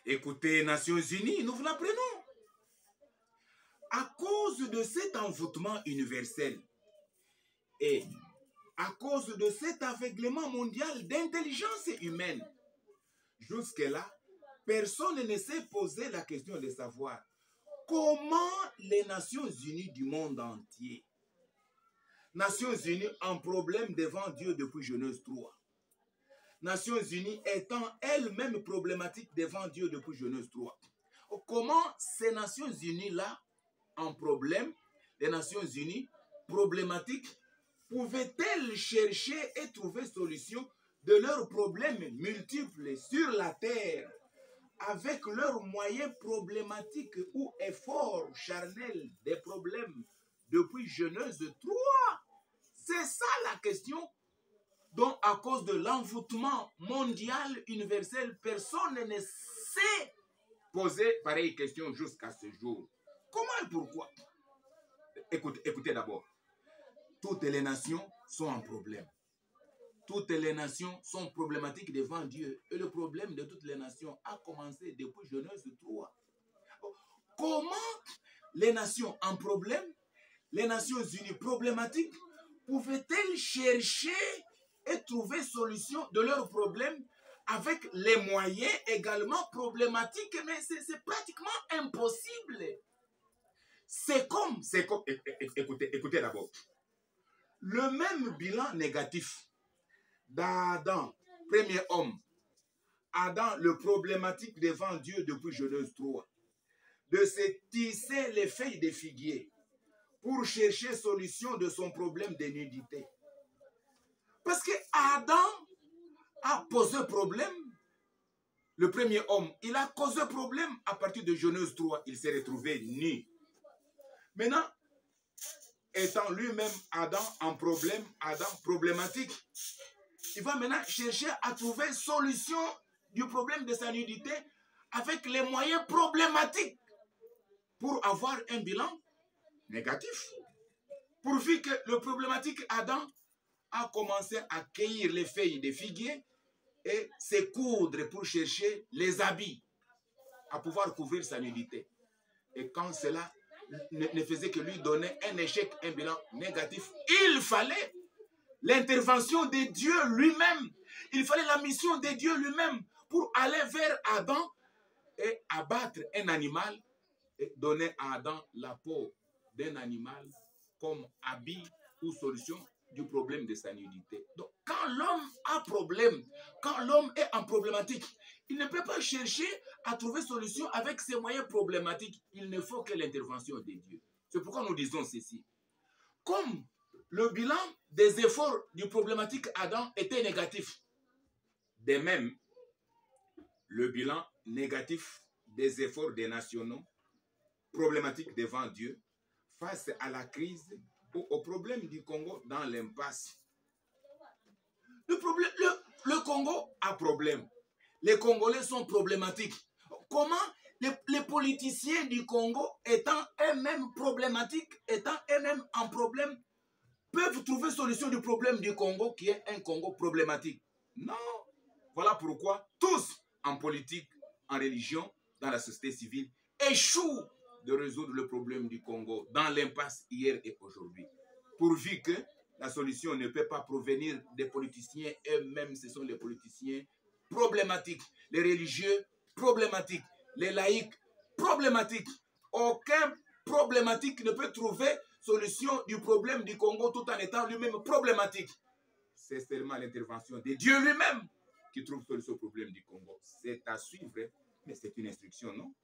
Écoutez, Nations Unies, nous vous l'apprenons. À cause de cet envoûtement universel et à cause de cet aveuglement mondial d'intelligence humaine, jusque-là, personne ne s'est posé la question de savoir comment les Nations Unies du monde entier, Nations Unies en problème devant Dieu depuis Genèse 3, Nations Unies étant elles-mêmes problématiques devant Dieu depuis Genèse 3, comment ces Nations Unies-là en problème, les Nations Unies problématiques, pouvaient-elles chercher et trouver solution de leurs problèmes multiples sur la terre avec leurs moyens problématiques ou efforts charnels des problèmes depuis Genèse 3? C'est ça la question dont, à cause de l'envoûtement mondial universel, personne ne s'est posé pareille question jusqu'à ce jour. Comment et pourquoi? Écoutez d'abord. Toutes les nations sont en problème. Toutes les nations sont problématiques devant Dieu. Et le problème de toutes les nations a commencé depuis Genèse 3. Comment les nations en problème, les Nations Unies problématiques, pouvaient-elles chercher et trouver solution de leurs problèmes avec les moyens également problématiques? Mais c'est pratiquement impossible. C'est comme, écoutez d'abord. Le même bilan négatif d'Adam, premier homme, Adam, le problématique devant Dieu depuis Genèse 3, de se tisser les feuilles de figuier pour chercher solution de son problème de nudité. Parce que Adam a posé problème, le premier homme, il a causé problème à partir de Genèse 3, il s'est retrouvé nu. Maintenant, étant lui-même Adam en problème, Adam problématique, il va maintenant chercher à trouver solution du problème de sa nudité avec les moyens problématiques pour avoir un bilan négatif. Pourvu que le problématique Adam a commencé à cueillir les feuilles de figuier et se coudre pour chercher les habits à pouvoir couvrir sa nudité. Et quand cela ne faisait que lui donner un échec, un bilan négatif, il fallait l'intervention de Dieu lui-même. Il fallait la mission de Dieu lui-même pour aller vers Adam et abattre un animal et donner à Adam la peau d'un animal comme habit ou solution du problème de sa nudité. Donc, quand l'homme a problème, quand l'homme est en problématique, il ne peut pas chercher à trouver solution avec ses moyens problématiques. Il ne faut que l'intervention de Dieu. C'est pourquoi nous disons ceci. Comme le bilan des efforts du problématique Adam était négatif, de même, le bilan négatif des efforts des nationaux problématiques devant Dieu face à la crise ou au problème du Congo dans l'impasse. Le Congo a problème. Les Congolais sont problématiques. Comment les politiciens du Congo, étant eux-mêmes problématiques, étant eux-mêmes en problème, peuvent trouver solution du problème du Congo qui est un Congo problématique? Non. Voilà pourquoi tous en politique, en religion, dans la société civile, échouent de résoudre le problème du Congo dans l'impasse hier et aujourd'hui. Pourvu que la solution ne peut pas provenir des politiciens eux-mêmes, ce sont les politiciens problématiques, les religieux problématiques, les laïcs problématiques. Aucun problématique ne peut trouver solution du problème du Congo tout en étant lui-même problématique. C'est seulement l'intervention de Dieu lui-même qui trouve solution au problème du Congo. C'est à suivre, mais c'est une instruction, non?